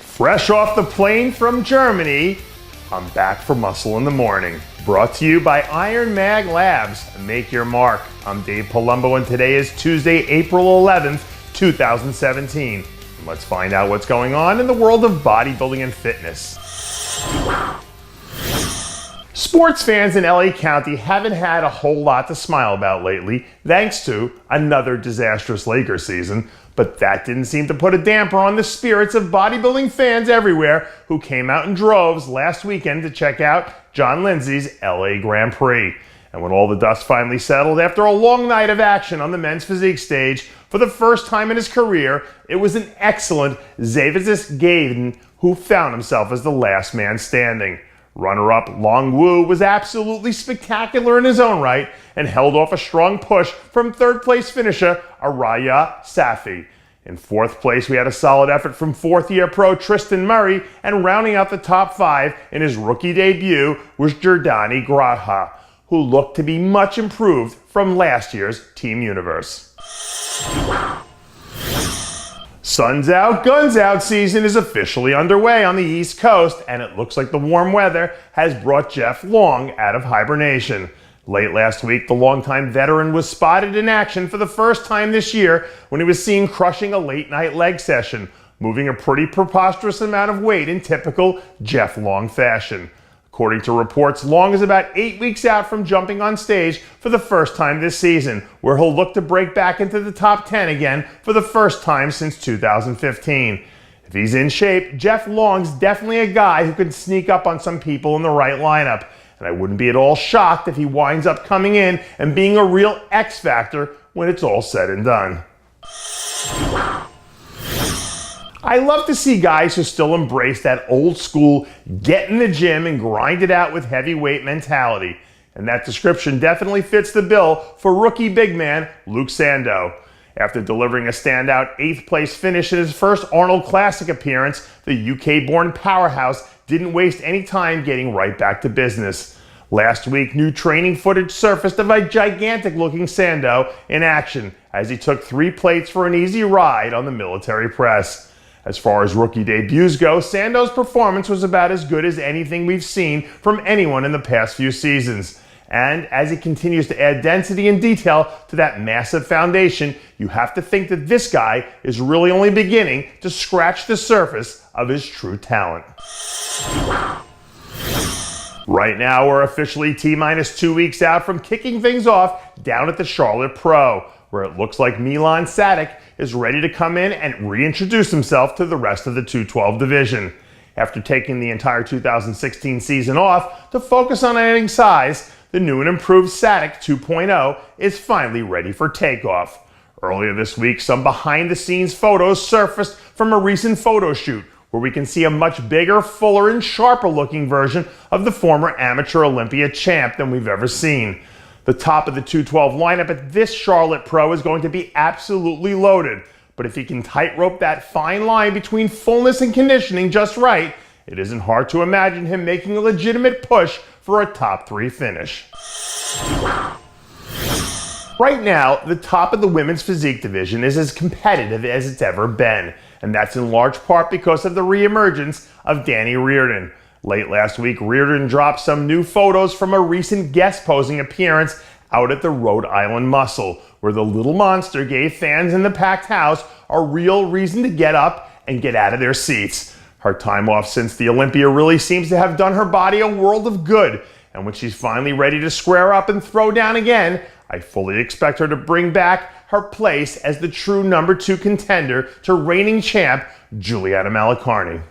Fresh off the plane from Germany, I'm back for Muscle in the Morning. Brought to you by IronMag Labs. Make your mark. I'm Dave Palumbo, and today is Tuesday, April 11th, 2017. And let's find out what's going on in the world of bodybuilding and fitness. Sports fans in LA County haven't had a whole lot to smile about lately, thanks to another disastrous Lakers season. But that didn't seem to put a damper on the spirits of bodybuilding fans everywhere who came out in droves last weekend to check out John Lindsay's LA Grand Prix. And when all the dust finally settled after a long night of action on the men's physique stage, for the first time in his career, it was an excellent Zavezis Gaiden who found himself as the last man standing. Runner-up Long Woo was absolutely spectacular in his own right and held off a strong push from third-place finisher Araya Safi. In fourth place, we had a solid effort from fourth-year pro Tristan Murray, and rounding out the top five in his rookie debut was Dani Graha, who looked to be much improved from last year's Team Universe. Sun's out, guns out season is officially underway on the East Coast, and it looks like the warm weather has brought Jeff Long out of hibernation. Late last week, the longtime veteran was spotted in action for the first time this year when he was seen crushing a late-night leg session, moving a pretty preposterous amount of weight in typical Jeff Long fashion. According to reports, Long is about 8 weeks out from jumping on stage for the first time this season, where he'll look to break back into the top 10 again for the first time since 2015. If he's in shape, Jeff Long's definitely a guy who could sneak up on some people in the right lineup, and I wouldn't be at all shocked if he winds up coming in and being a real X factor when it's all said and done. I love to see guys who still embrace that old school get in the gym and grind it out with heavyweight mentality. And that description definitely fits the bill for rookie big man Luke Sando. After delivering a standout 8th place finish in his first Arnold Classic appearance, the UK-born powerhouse didn't waste any time getting right back to business. Last week, new training footage surfaced of a gigantic-looking Sando in action as he took 3 plates for an easy ride on the military press. As far as rookie debuts go, Sando's performance was about as good as anything we've seen from anyone in the past few seasons. And as he continues to add density and detail to that massive foundation, you have to think that this guy is really only beginning to scratch the surface of his true talent. Right now, we're officially T-minus 2 weeks out from kicking things off down at the Charlotte Pro, where it looks like MILAN SADEK is ready to come in and reintroduce himself to the rest of the 212 division. After taking the entire 2016 season off to focus on adding size, the new and improved SADEK 2.0 is finally ready for takeoff. Earlier this week, some behind-the-scenes photos surfaced from a recent photo shoot where we can see a much bigger, fuller, and sharper-looking version of the former amateur Olympia champ than we've ever seen. The top of the 212 lineup at this Charlotte Pro is going to be absolutely loaded, but if he can tightrope that fine line between fullness and conditioning just right, it isn't hard to imagine him making a legitimate push for a top 3 finish. Right now, the top of the women's physique division is as competitive as it's ever been, and that's in large part because of the reemergence of Dani Reardon. Late last week, Reardon dropped some new photos from a recent guest posing appearance out at the Rhode Island Muscle, where the little monster gave fans in the packed house a real reason to get up and get out of their seats. Her time off since the Olympia really seems to have done her body a world of good, and when she's finally ready to square up and throw down again, I fully expect her to bring back her place as the true number 2 contender to reigning champ Juliana Malacarni.